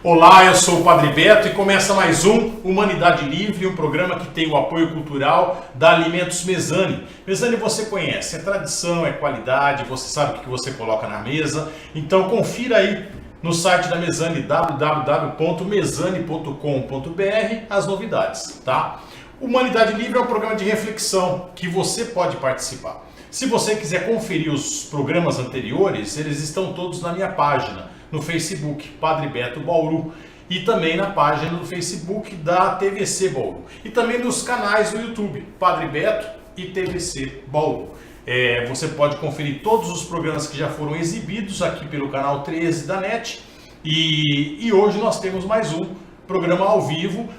Olá, eu sou o Padre Beto e começa mais um Humanidade Livre, um programa que tem o apoio cultural da Alimentos Mezzani. Mezzani você conhece, é tradição, é qualidade, você sabe o que você coloca na mesa, então confira aí no site da Mezzani, www.mezzani.com.br, as novidades, tá? Humanidade Livre é um programa de reflexão que você pode participar. Se você quiser conferir os programas anteriores, eles estão todos na minha página, no Facebook, Padre Beto Bauru, e também na página do Facebook da TVC Bauru, e também nos canais do YouTube, Padre Beto e TVC Bauru. Você pode conferir todos os programas que já foram exibidos aqui pelo canal 13 da NET, e hoje nós temos mais um programa ao vivo,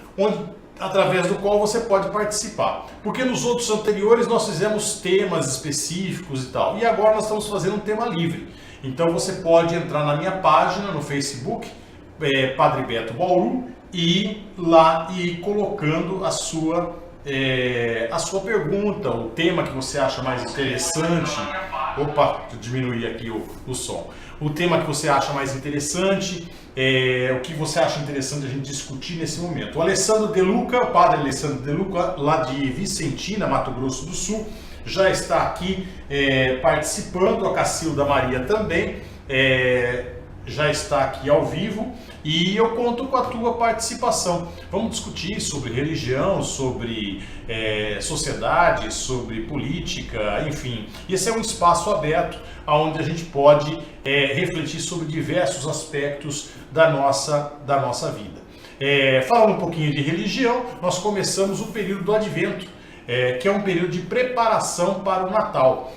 através do qual você pode participar. Porque nos outros anteriores nós fizemos temas específicos e tal, e agora nós estamos fazendo um tema livre. Então você pode entrar na minha página no Facebook, Padre Beto Bauru, e lá ir colocando a sua pergunta, o tema que você acha mais interessante. Opa, deixa eu diminuir aqui o som. O tema que você acha mais interessante, o que você acha interessante a gente discutir nesse momento. O Alessandro De Luca, o Padre Alessandro De Luca, lá de Vicentina, Mato Grosso do Sul, já está aqui participando. A Cacilda Maria também já está aqui ao vivo, e eu conto com a tua participação. Vamos discutir sobre religião, sobre sociedade, sobre política, enfim. Esse é um espaço aberto onde a gente pode refletir sobre diversos aspectos da nossa vida. Falando um pouquinho de religião, nós começamos o período do Advento, que é um período de preparação para o Natal.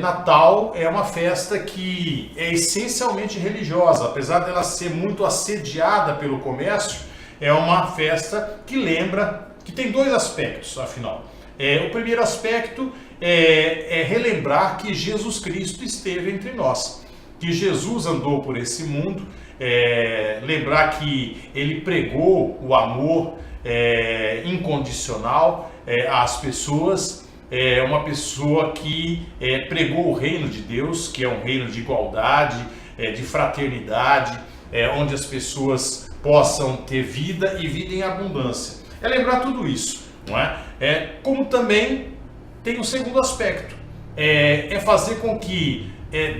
Natal é uma festa que é essencialmente religiosa, apesar dela ser muito assediada pelo comércio. É uma festa que tem dois aspectos, afinal. O primeiro aspecto é relembrar que Jesus Cristo esteve entre nós, que Jesus andou por esse mundo, lembrar que ele pregou o amor incondicional às pessoas. É uma pessoa que pregou o reino de Deus, que é um reino de igualdade, de fraternidade, onde as pessoas possam ter vida e vida em abundância. É lembrar tudo isso, não é? Como também tem um segundo aspecto, é fazer com que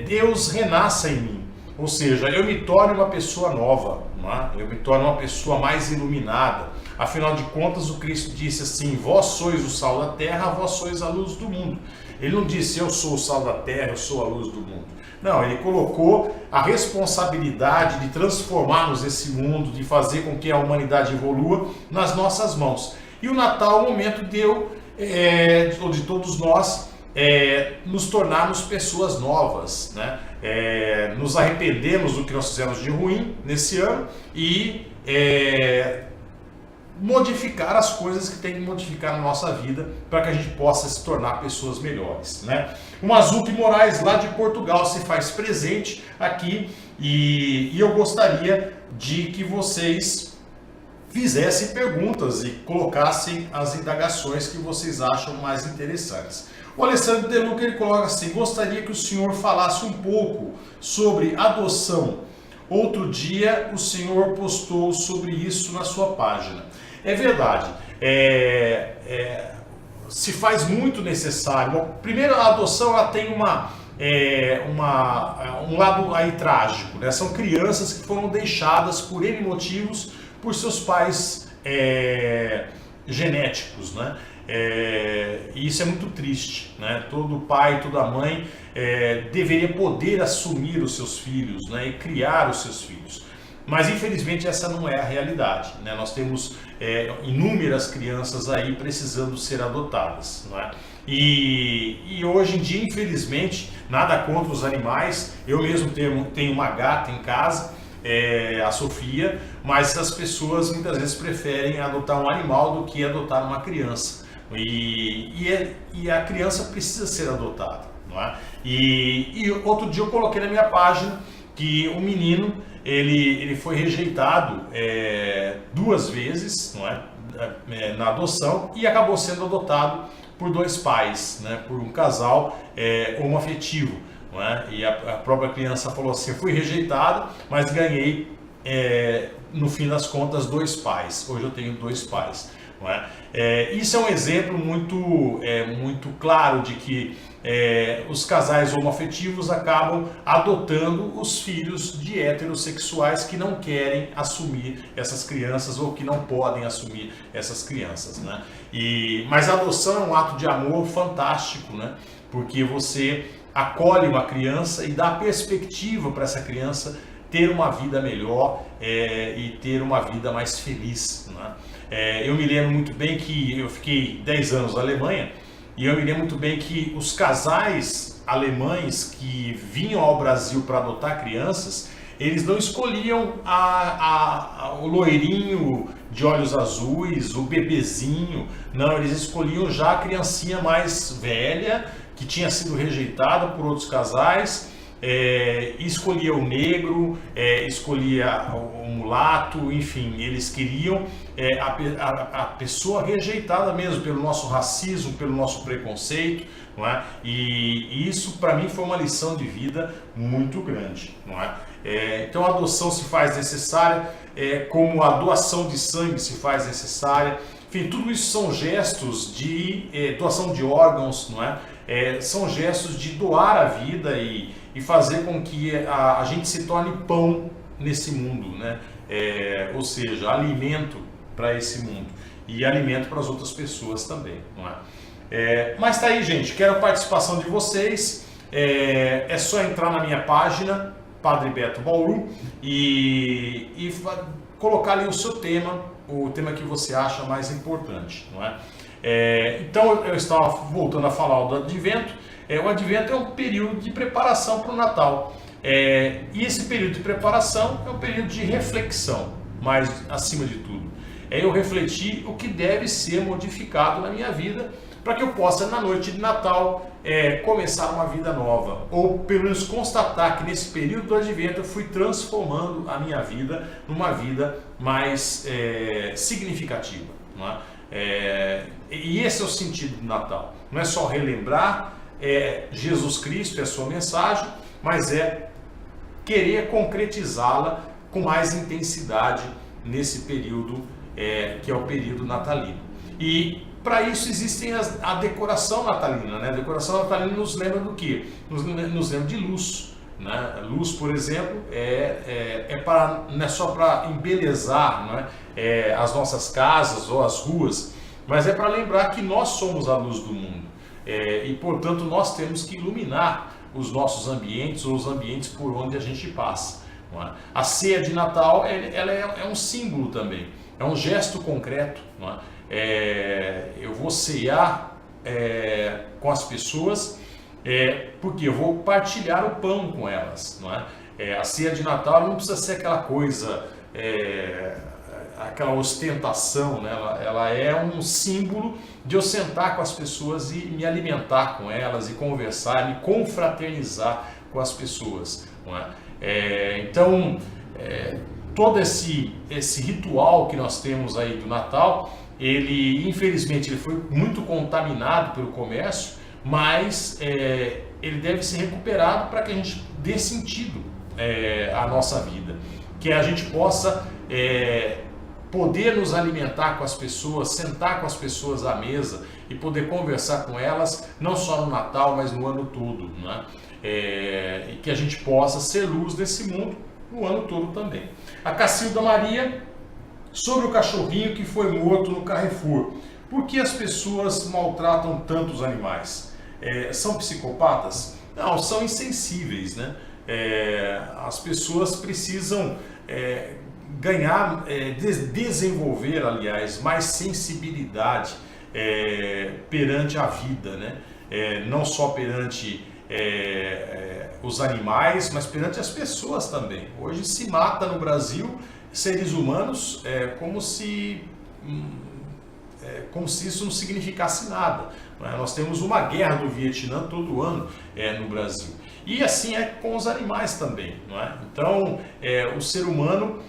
Deus renasça em mim, ou seja, eu me torne uma pessoa nova, não é? Eu me torne uma pessoa mais iluminada. Afinal de contas, o Cristo disse assim: vós sois o sal da terra, vós sois a luz do mundo. Ele não disse eu sou o sal da terra, eu sou a luz do mundo. Não, ele colocou a responsabilidade de transformarmos esse mundo, de fazer com que a humanidade evolua nas nossas mãos. E o Natal é o momento de todos nós nos tornarmos pessoas novas, né? Nos arrependemos do que nós fizemos de ruim nesse ano e modificar as coisas que tem que modificar na nossa vida para que a gente possa se tornar pessoas melhores, né? O Mazuki Moraes, lá de Portugal, se faz presente aqui, e eu gostaria de que vocês fizessem perguntas e colocassem as indagações que vocês acham mais interessantes. O Alessandro De Luca, ele coloca assim: gostaria que o senhor falasse um pouco sobre adoção. Outro dia o senhor postou sobre isso na sua página. É verdade, se faz muito necessário. Bom, primeiro, a adoção ela tem um lado aí trágico, né? São crianças que foram deixadas por N motivos por seus pais genéticos, né? E isso é muito triste, né? Todo pai, toda mãe deveria poder assumir os seus filhos, né? E criar os seus filhos. Mas infelizmente essa não é a realidade, né? Nós temos inúmeras crianças aí precisando ser adotadas, não é? E hoje em dia, infelizmente, nada contra os animais. Eu mesmo tenho uma gata em casa, a Sofia, mas as pessoas muitas vezes preferem adotar um animal do que adotar uma criança. E a criança precisa ser adotada, não é? E outro dia eu coloquei na minha página que um menino ele foi rejeitado 2 vezes, não é? Na adoção, e acabou sendo adotado por 2 pais, né? Por um casal homoafetivo, não é? E a própria criança falou assim: eu fui rejeitado, mas ganhei no fim das contas, 2 pais. Hoje eu tenho 2 pais. Não é? Isso é um exemplo muito claro de que os casais homoafetivos acabam adotando os filhos de heterossexuais que não querem assumir essas crianças ou que não podem assumir essas crianças, né? Mas a adoção é um ato de amor fantástico, né? Porque você acolhe uma criança e dá perspectiva para essa criança ter uma vida melhor e ter uma vida mais feliz, né? Eu me lembro muito bem que eu fiquei 10 anos na Alemanha e eu me lembro muito bem que os casais alemães que vinham ao Brasil para adotar crianças, eles não escolhiam o loirinho de olhos azuis, o bebezinho, não, eles escolhiam já a criancinha mais velha, que tinha sido rejeitada por outros casais, escolhia o negro, escolhia o mulato, enfim, eles queriam a pessoa rejeitada mesmo pelo nosso racismo, pelo nosso preconceito, não é? E isso para mim foi uma lição de vida muito grande, não é? Então a adoção se faz necessária, como a doação de sangue se faz necessária, enfim, tudo isso são gestos de doação de órgãos, não é? São gestos de doar a vida e fazer com que a gente se torne pão nesse mundo, né? Ou seja, alimento para esse mundo e alimento para as outras pessoas também, não é? Mas tá aí, gente, quero a participação de vocês, é só entrar na minha página, Padre Beto Bauru, e colocar ali o seu tema, o tema que você acha mais importante, não é? Então eu estava voltando a falar do Advento. O Advento é um período de preparação para o Natal, e esse período de preparação é um período de reflexão, mas acima de tudo eu refletir o que deve ser modificado na minha vida para que eu possa, na noite de Natal, começar uma vida nova, ou pelo menos constatar que nesse período do Advento eu fui transformando a minha vida numa vida mais significativa, não é? E esse é o sentido do Natal, não é só relembrar Jesus Cristo e a sua mensagem, mas querer concretizá-la com mais intensidade nesse período que é o período natalino. E para isso existe a decoração natalina, né? A decoração natalina nos lembra do quê? Nos lembra de luz, né? Luz, por exemplo, não é só para embelezar, não é? As nossas casas ou as ruas, mas é para lembrar que nós somos a luz do mundo. E portanto nós temos que iluminar os nossos ambientes ou os ambientes por onde a gente passa, não é? A ceia de Natal ela é um símbolo também, é um gesto concreto, não é? Eu vou cear com as pessoas porque eu vou partilhar o pão com elas, não é? A ceia de Natal não precisa ser aquela coisa, aquela ostentação, né? Ela é um símbolo de eu sentar com as pessoas e me alimentar com elas e conversar, me confraternizar com as pessoas, não é? Então, todo esse ritual que nós temos aí do Natal, infelizmente ele foi muito contaminado pelo comércio, mas ele deve ser recuperado para que a gente dê sentido à nossa vida, que a gente possa poder nos alimentar com as pessoas, sentar com as pessoas à mesa e poder conversar com elas, não só no Natal, mas no ano todo, né? E que a gente possa ser luz desse mundo no ano todo também. A Cacilda Maria, sobre o cachorrinho que foi morto no Carrefour. Por que as pessoas maltratam tantos animais? São psicopatas? Não, são insensíveis, né? As pessoas precisam ganhar, desenvolver, aliás, mais sensibilidade perante a vida, né? Não só perante os animais, mas perante as pessoas também. Hoje se mata no Brasil seres humanos como se isso não significasse nada, não é? Nós temos uma guerra do Vietnã todo ano no Brasil. E assim é com os animais também, não é? Então, o ser humano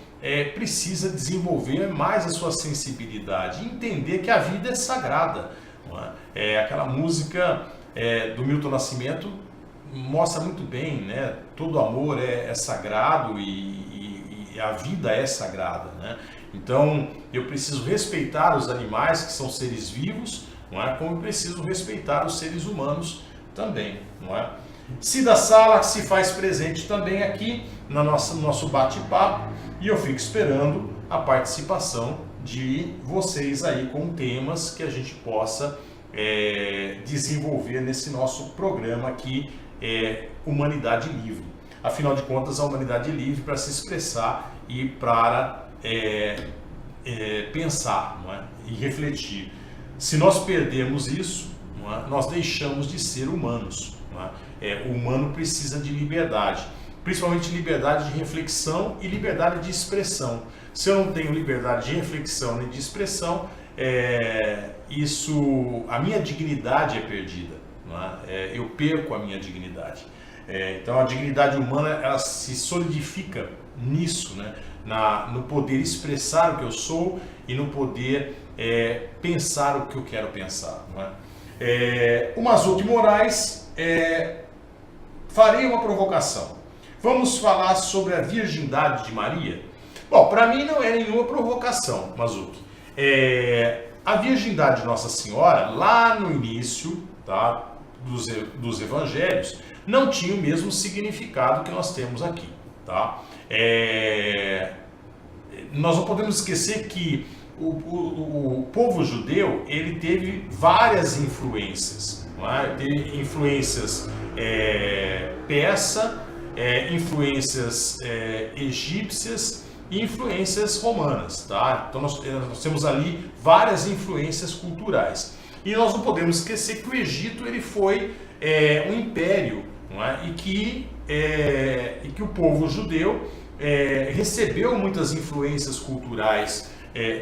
precisa desenvolver mais a sua sensibilidade, entender que a vida é sagrada, não é? Aquela música do Milton Nascimento mostra muito bem, né? Todo amor é sagrado e a vida é sagrada, né? Então eu preciso respeitar os animais, que são seres vivos, não é? Como eu preciso respeitar os seres humanos também, não é? Cida Sala se faz presente também aqui no nosso bate-papo, e eu fico esperando a participação de vocês aí com temas que a gente possa desenvolver nesse nosso programa aqui, Humanidade Livre. Afinal de contas, a humanidade é livre para se expressar e para pensar, não é? E refletir. Se nós perdermos isso, não é? Nós deixamos de ser humanos. Não é? O humano precisa de liberdade, principalmente liberdade de reflexão e liberdade de expressão. Se eu não tenho liberdade de reflexão nem de expressão, a minha dignidade é perdida, não é? Eu perco a minha dignidade. Então a dignidade humana, ela se solidifica nisso, né? No poder expressar o que eu sou e no poder pensar o que eu quero pensar, não é? O Mazzucchi Moraes, farei uma provocação. Vamos falar sobre a virgindade de Maria? Bom, para mim não é nenhuma provocação, Mazzucchi. A virgindade de Nossa Senhora, lá no início, tá, dos evangelhos, não tinha o mesmo significado que nós temos aqui, tá? Nós não podemos esquecer que o povo judeu, ele teve várias influências, não é? Teve influências persa, influências egípcias e influências romanas, tá? Então nós temos ali várias influências culturais. E nós não podemos esquecer que o Egito, ele foi um império, não é? E que o povo judeu recebeu muitas influências culturais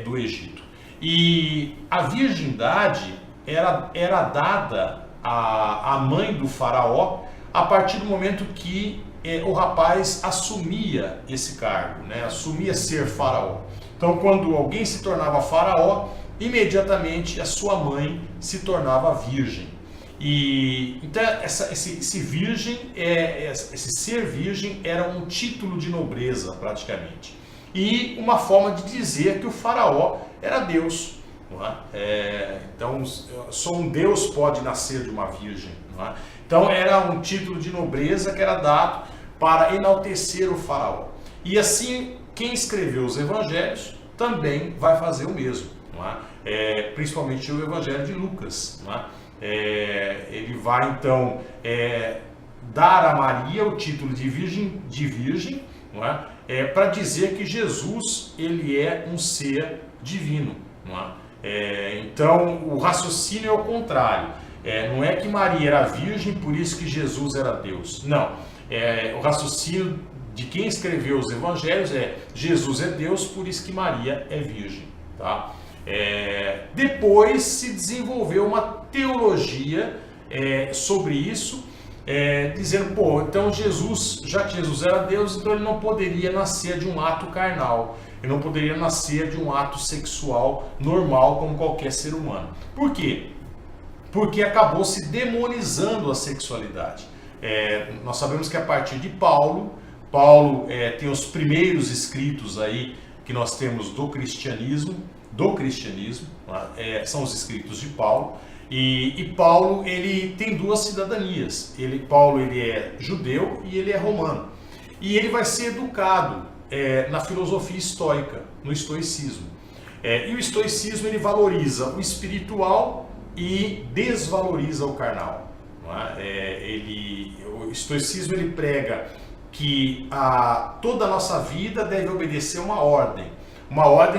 do Egito. E a virgindade era dada à mãe do faraó a partir do momento que o rapaz assumia esse cargo, né? Assumia ser faraó. Então, quando alguém se tornava faraó, imediatamente a sua mãe se tornava virgem. E então esse ser virgem era um título de nobreza, praticamente, e uma forma de dizer que o faraó era Deus, não é? Então só um Deus pode nascer de uma virgem, não é? Então era um título de nobreza que era dado para enaltecer o faraó. E assim, quem escreveu os evangelhos também vai fazer o mesmo, não é? Principalmente o evangelho de Lucas, não é? Ele vai então dar a Maria o título de virgem, não é? Para dizer que Jesus, ele é um ser divino, não é? Então o raciocínio é o contrário. Não é que Maria era virgem, por isso que Jesus era Deus. Não. O raciocínio de quem escreveu os evangelhos Jesus é Deus, por isso que Maria é virgem, tá? Depois se desenvolveu uma teologia sobre isso, dizendo, então já que Jesus era Deus, então ele não poderia nascer de um ato carnal, ele não poderia nascer de um ato sexual normal como qualquer ser humano. Por quê? Porque acabou se demonizando a sexualidade. Nós sabemos que a partir de Paulo tem os primeiros escritos aí que nós temos do cristianismo, são os escritos de Paulo, e Paulo, ele tem duas cidadanias. Paulo ele é judeu e ele é romano, e ele vai ser educado na filosofia estoica, no estoicismo, e o estoicismo ele valoriza o espiritual e desvaloriza o carnal, não é? O estoicismo ele prega que toda a nossa vida deve obedecer uma ordem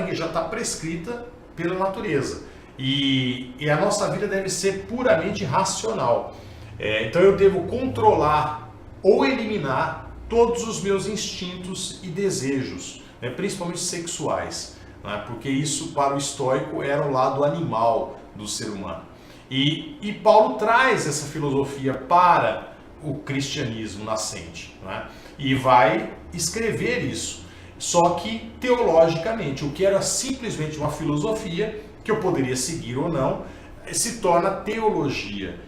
que já está prescrita pela natureza, e a nossa vida deve ser puramente racional. Então eu devo controlar ou eliminar todos os meus instintos e desejos, principalmente sexuais, né? Porque isso para o estoico era o lado animal do ser humano. E Paulo traz essa filosofia para o cristianismo nascente, né? E vai escrever isso, só que teologicamente. O que era simplesmente uma filosofia que eu poderia seguir ou não, se torna teologia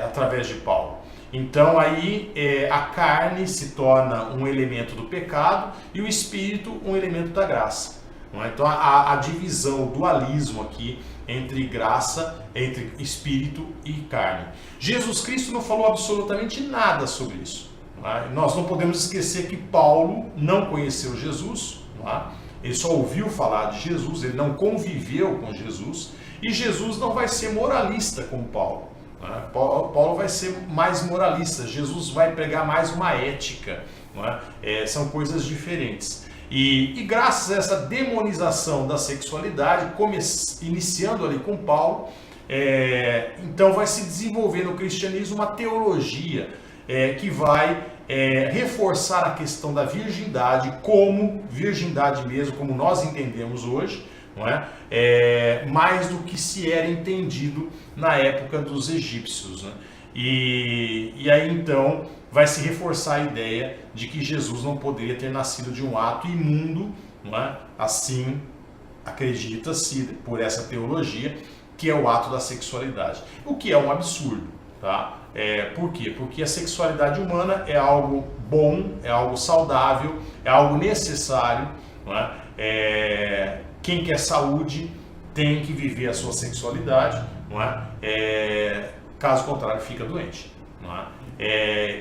através de Paulo. Então aí a carne se torna um elemento do pecado e o espírito um elemento da graça. Não é? Então a divisão, o dualismo aqui entre graça, entre espírito e carne. Jesus Cristo não falou absolutamente nada sobre isso. Não é? Nós não podemos esquecer que Paulo não conheceu Jesus, não é? Ele só ouviu falar de Jesus, ele não conviveu com Jesus, e Jesus não vai ser moralista como Paulo. Não é? Paulo vai ser mais moralista, Jesus vai pregar mais uma ética. Não é? São coisas diferentes. E graças a essa demonização da sexualidade, iniciando ali com Paulo, então vai se desenvolver no cristianismo uma teologia que vai reforçar a questão da virgindade como virgindade mesmo, como nós entendemos hoje, não é? Mais do que se era entendido na época dos egípcios, né? E aí então vai se reforçar a ideia de que Jesus não poderia ter nascido de um ato imundo, não é? Assim acredita-se por essa teologia, que é o ato da sexualidade, o que é um absurdo, tá? Por quê? Porque a sexualidade humana é algo bom, é algo saudável, é algo necessário, não é? Quem quer saúde tem que viver a sua sexualidade, não é? Caso contrário, fica doente. Não é?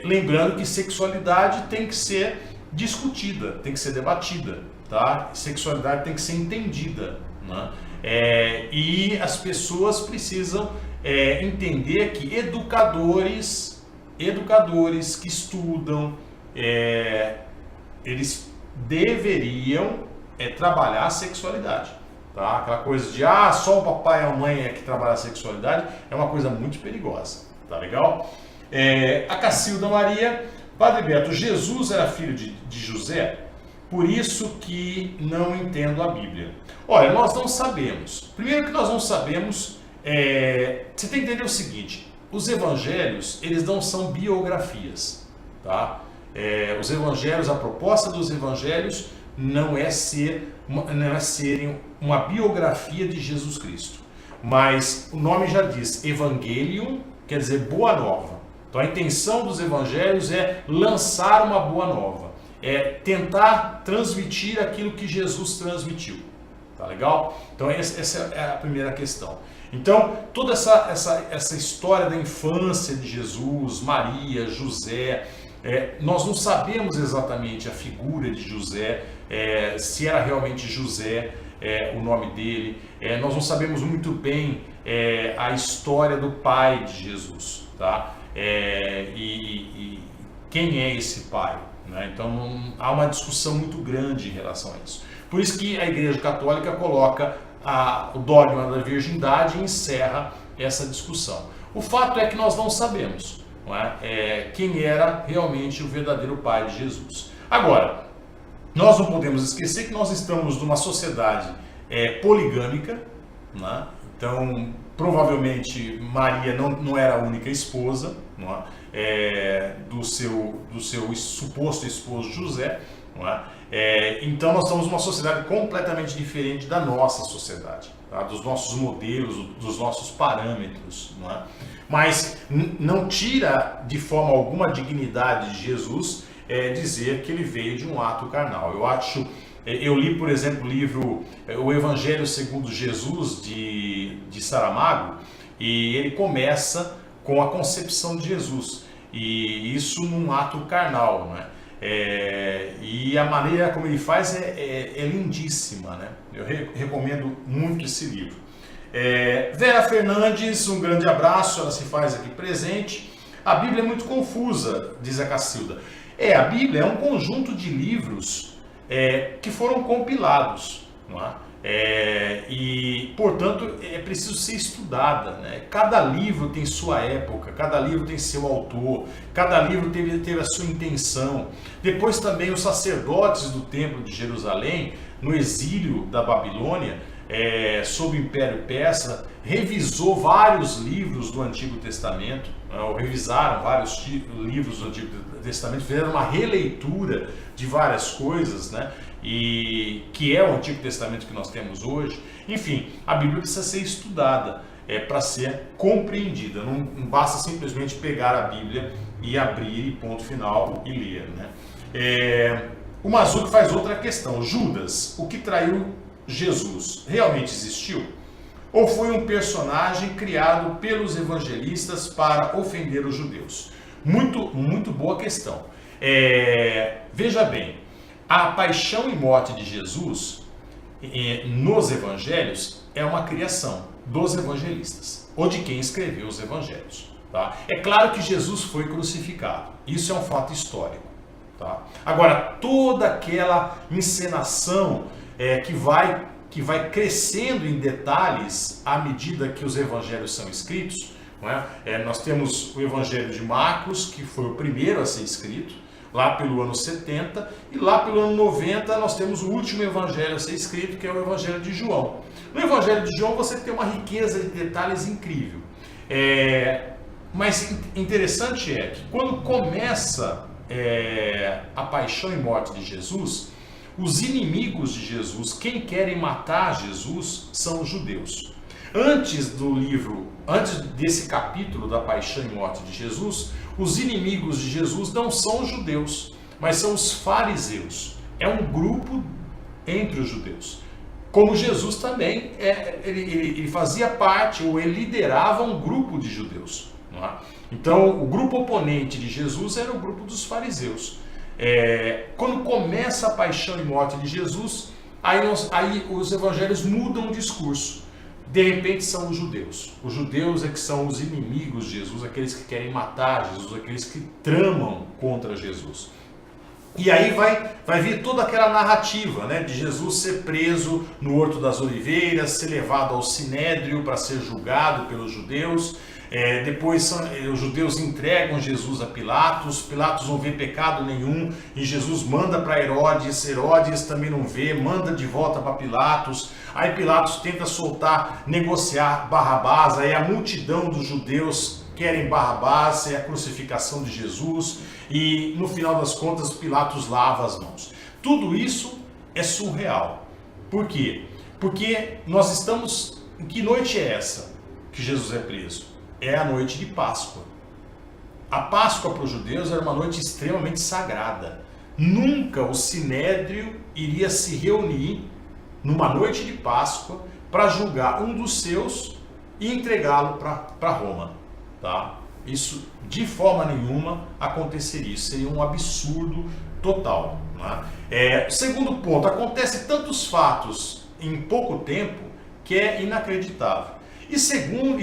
Lembrando que sexualidade tem que ser discutida, tem que ser debatida, tá? Sexualidade tem que ser entendida, não é? E as pessoas precisam entender que educadores que estudam, eles deveriam trabalhar a sexualidade. Tá? Aquela coisa de só o papai e a mãe que trabalham a sexualidade é uma coisa muito perigosa, tá legal? A Cacilda Maria, Padre Beto, Jesus era filho de José, por isso que não entendo a Bíblia. Olha, nós não sabemos. Primeiro que nós não sabemos, você tem que entender o seguinte: os evangelhos, eles não são biografias, tá? Os evangelhos, a proposta dos evangelhos não é serem uma biografia de Jesus Cristo, mas o nome já diz, Evangelium, quer dizer boa nova. Então a intenção dos evangelhos é lançar uma boa nova, tentar transmitir aquilo que Jesus transmitiu, tá legal? Então essa é a primeira questão. Então toda essa história da infância de Jesus, Maria, José, nós não sabemos exatamente a figura de José, se era realmente José o nome dele, nós não sabemos muito bem a história do pai de Jesus, tá? E quem é esse pai, né? Então há uma discussão muito grande em relação a isso. Por isso que a Igreja Católica coloca o dogma da virgindade e encerra essa discussão. O fato é que nós não sabemos, não é? Quem era realmente o verdadeiro pai de Jesus. Agora, nós não podemos esquecer que nós estamos numa sociedade poligâmica, né? Então provavelmente Maria não era a única esposa, não é? Do seu suposto esposo José, não é? Então nós estamos numa sociedade completamente diferente da nossa sociedade, tá? Dos nossos modelos, dos nossos parâmetros, não é? Mas não tira de forma alguma a dignidade de Jesus dizer que ele veio de um ato carnal. Eu li, por exemplo, o livro O Evangelho segundo Jesus, de Saramago, e ele começa com a concepção de Jesus, e isso num ato carnal, né? E a maneira como ele faz é lindíssima, né? Eu recomendo muito esse livro. Vera Fernandes, um grande abraço, ela se faz aqui presente. A Bíblia é muito confusa, diz a Cacilda. A Bíblia é um conjunto de livros que foram compilados, não é? E, portanto, é preciso ser estudada, né? Cada livro tem sua época, cada livro tem seu autor, cada livro teve a sua intenção. Depois também os sacerdotes do Templo de Jerusalém, no exílio da Babilônia, sob o Império Persa, revisou vários livros do Antigo Testamento, ou revisaram vários livros do Antigo Testamento, fizeram uma releitura de várias coisas, né? E que é o Antigo Testamento que nós temos hoje. Enfim, a Bíblia precisa ser estudada. para ser compreendida. Não basta simplesmente pegar a Bíblia e abrir e ponto final e ler, né? O Mazzucchi faz outra questão. Judas, o que traiu Jesus, realmente existiu? Ou foi um personagem criado pelos evangelistas para ofender os judeus? Muito boa questão. Veja bem, a paixão e morte de Jesus nos evangelhos é uma criação dos evangelistas, ou de quem escreveu os evangelhos. Tá? É claro que Jesus foi crucificado, isso é um fato histórico. Tá? Agora, toda aquela encenação que vai crescendo em detalhes à medida que os evangelhos são escritos, não é? Nós temos o evangelho de Marcos, que foi o primeiro a ser escrito, lá pelo ano 70, e lá pelo ano 90 nós temos o último evangelho a ser escrito, que é o evangelho de João. No evangelho de João você tem uma riqueza de detalhes incrível. Mas interessante é que quando começa a paixão e morte de Jesus, os inimigos de Jesus, quem querem matar Jesus, são os judeus. Antes desse capítulo da paixão e morte de Jesus, os inimigos de Jesus não são os judeus, mas são os fariseus. É um grupo entre os judeus. Como Jesus também, ele fazia parte, ou ele liderava um grupo de judeus. Não é? Então, o grupo oponente de Jesus era o grupo dos fariseus. Quando começa a paixão e morte de Jesus, aí os evangelhos mudam o discurso. De repente são os judeus. Os judeus é que são os inimigos de Jesus, aqueles que querem matar Jesus, aqueles que tramam contra Jesus. E aí vai vir toda aquela narrativa, né, de Jesus ser preso no Horto das Oliveiras, ser levado ao Sinédrio para ser julgado pelos judeus. Depois os judeus entregam Jesus a Pilatos, Pilatos não vê pecado nenhum e Jesus manda para Herodes, Herodes também não vê, manda de volta para Pilatos, aí Pilatos tenta negociar Barrabás, aí a multidão dos judeus querem Barrabás, é a crucificação de Jesus e no final das contas Pilatos lava as mãos. Tudo isso é surreal. Por quê? Porque nós estamos... Que noite é essa que Jesus é preso? É a noite de Páscoa. A Páscoa para os judeus era uma noite extremamente sagrada. Nunca o Sinédrio iria se reunir numa noite de Páscoa para julgar um dos seus e entregá-lo para Roma. Tá? Isso de forma nenhuma aconteceria. Isso seria um absurdo total. Né? Segundo ponto, acontece tantos fatos em pouco tempo que é inacreditável. E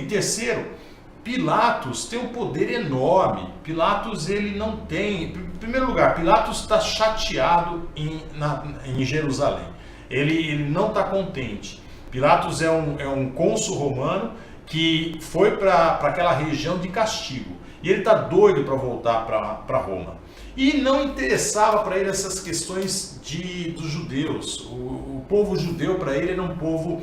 terceiro, Pilatos tem um poder enorme. Pilatos, ele não tem... Em primeiro lugar, Pilatos está chateado em Jerusalém. Ele não está contente. Pilatos é um cônsul romano que foi para aquela região de castigo. E ele está doido para voltar para Roma. E não interessava para ele essas questões dos judeus. O povo judeu para ele era um povo,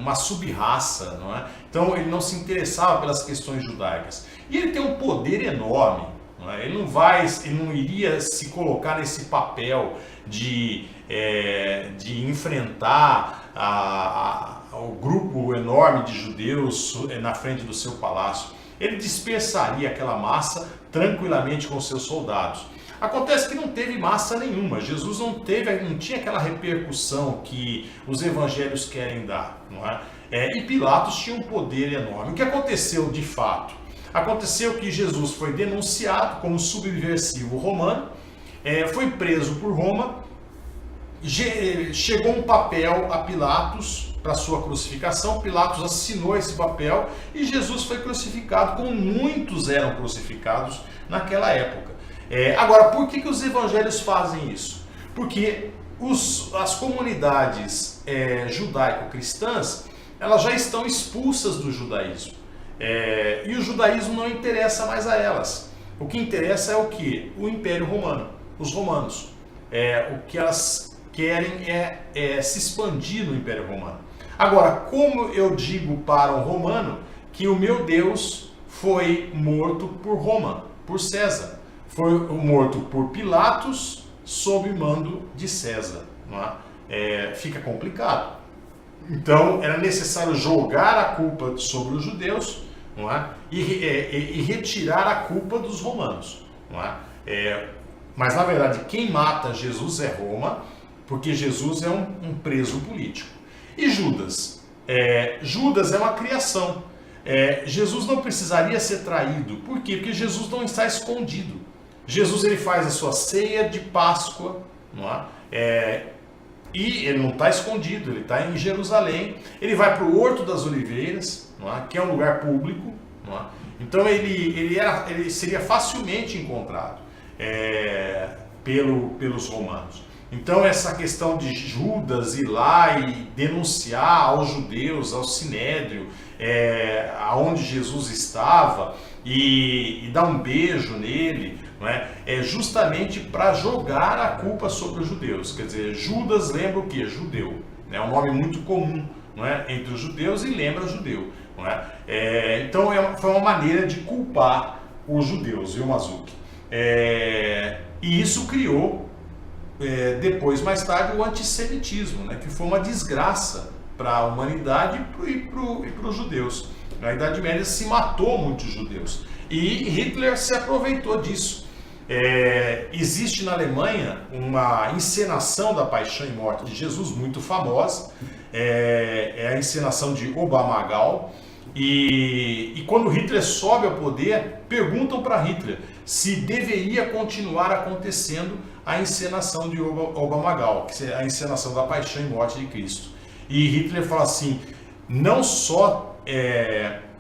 uma sub-raça, não é? Então ele não se interessava pelas questões judaicas. E ele tem um poder enorme. Não é? Ele não iria se colocar nesse papel de enfrentar o grupo enorme de judeus na frente do seu palácio. Ele dispersaria aquela massa tranquilamente com seus soldados. Acontece que não teve massa nenhuma. Jesus não tinha aquela repercussão que os evangelhos querem dar. Não é? E Pilatos tinha um poder enorme. O que aconteceu de fato? Aconteceu que Jesus foi denunciado como subversivo romano, foi preso por Roma, chegou um papel a Pilatos para sua crucificação, Pilatos assinou esse papel e Jesus foi crucificado como muitos eram crucificados naquela época. Agora, por que os evangelhos fazem isso? Porque as comunidades judaico-cristãs, elas já estão expulsas do judaísmo. E o judaísmo não interessa mais a elas. O que interessa é o quê? O Império Romano, os romanos. O que elas querem é se expandir no Império Romano. Agora, como eu digo para um romano que o meu Deus foi morto por Roma, por César? Foi morto por Pilatos sob mando de César. Não é? Fica complicado. Então era necessário jogar a culpa sobre os judeus, não é? E retirar a culpa dos romanos, não é? Mas na verdade quem mata Jesus é Roma, porque Jesus é um preso político. E Judas? Judas é uma criação. Jesus não precisaria ser traído. Por quê? Porque Jesus não está escondido. Jesus ele faz a sua ceia de Páscoa, não é? E ele não está escondido, ele está em Jerusalém. Ele vai para o Horto das Oliveiras, não é? Que é um lugar público, não é? Então ele seria facilmente encontrado pelos romanos. Então essa questão de Judas ir lá e denunciar aos judeus, ao Sinédrio, aonde Jesus estava e dar um beijo nele, não é justamente para jogar a culpa sobre os judeus. Quer dizer, Judas lembra o que? Judeu. É um nome muito comum, não é? Entre os judeus e lembra judeu. Não é? Então foi uma maneira de culpar os judeus, viu, Mazuki? E isso criou depois, mais tarde, o antissemitismo, né, que foi uma desgraça para a humanidade e para os judeus. Na Idade Média se matou muitos judeus e Hitler se aproveitou disso. Existe na Alemanha uma encenação da Paixão e Morte de Jesus muito famosa, é a encenação de Obermagal. E quando Hitler sobe ao poder, perguntam para Hitler se deveria continuar acontecendo a encenação de Obermagal, que é a encenação da Paixão e Morte de Cristo. E Hitler fala assim, não só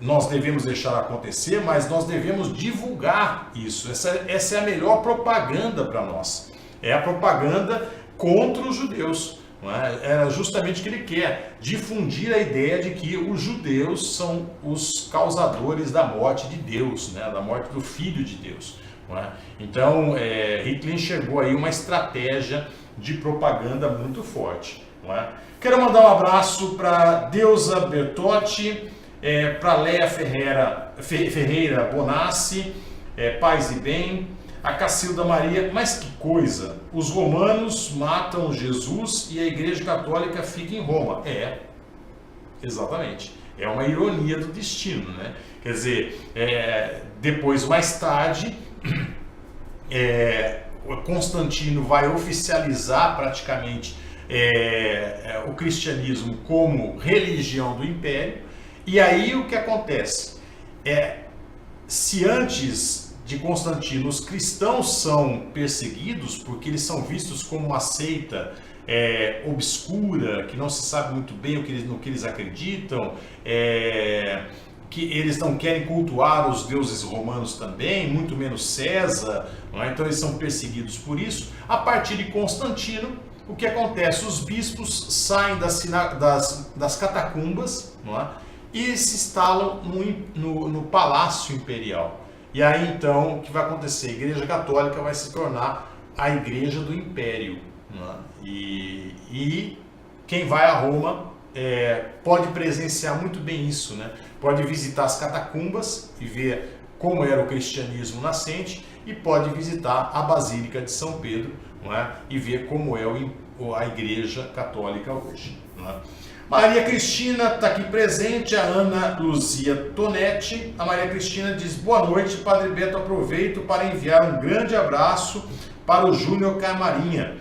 nós devemos deixar acontecer, mas nós devemos divulgar isso. Essa é a melhor propaganda para nós. É a propaganda contra os judeus. Era justamente o que ele quer, difundir a ideia de que os judeus são os causadores da morte de Deus, né? Da morte do Filho de Deus. Então, Hitler enxergou aí uma estratégia de propaganda muito forte. Quero mandar um abraço para Deusa Bertotti, para Léa Ferreira Bonassi, paz e bem. A Cacilda Maria, mas que coisa, os romanos matam Jesus e a Igreja Católica fica em Roma. Exatamente, é uma ironia do destino, né? Quer dizer, depois, mais tarde, Constantino vai oficializar praticamente o cristianismo como religião do Império, e aí o que acontece? Se antes de Constantino, os cristãos são perseguidos porque eles são vistos como uma seita obscura, que não se sabe muito bem no que eles acreditam, que eles não querem cultuar os deuses romanos também, muito menos César, não é? Então eles são perseguidos por isso. A partir de Constantino, o que acontece? Os bispos saem das catacumbas, não é? E se instalam no Palácio Imperial. E aí então, o que vai acontecer? A Igreja Católica vai se tornar a Igreja do Império. Né? E quem vai a Roma pode presenciar muito bem isso, né? Pode visitar as catacumbas e ver como era o cristianismo nascente, e pode visitar a Basílica de São Pedro, não é? E ver como é a Igreja Católica hoje. Não é? Maria Cristina está aqui presente, a Ana Luzia Tonetti. A Maria Cristina diz, boa noite, Padre Beto, aproveito para enviar um grande abraço para o Júnior Camarinha,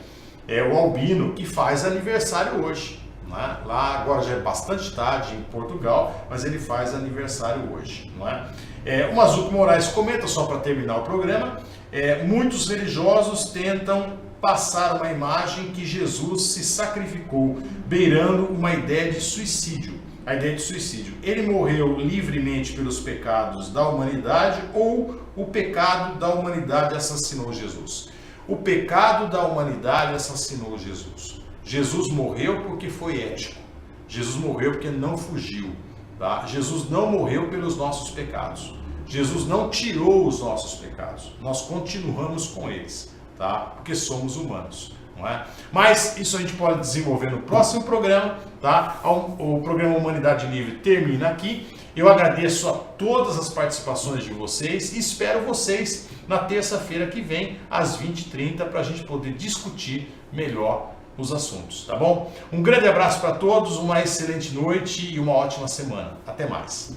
o albino, que faz aniversário hoje. Né? Lá agora já é bastante tarde em Portugal, mas ele faz aniversário hoje. Não é? O Mazuco Moraes comenta, só para terminar o programa, muitos religiosos tentam passar uma imagem que Jesus se sacrificou, beirando uma ideia de suicídio. A ideia de suicídio. Ele morreu livremente pelos pecados da humanidade, ou o pecado da humanidade assassinou Jesus? O pecado da humanidade assassinou Jesus. Jesus morreu porque foi ético. Jesus morreu porque não fugiu. Tá? Jesus não morreu pelos nossos pecados. Jesus não tirou os nossos pecados. Nós continuamos com eles. Tá? Porque somos humanos, não é? Mas isso a gente pode desenvolver no próximo programa, tá? O programa Humanidade Livre termina aqui. Eu agradeço a todas as participações de vocês e espero vocês na terça-feira que vem, às 20h30, para a gente poder discutir melhor os assuntos, tá bom? Um grande abraço para todos, uma excelente noite e uma ótima semana. Até mais.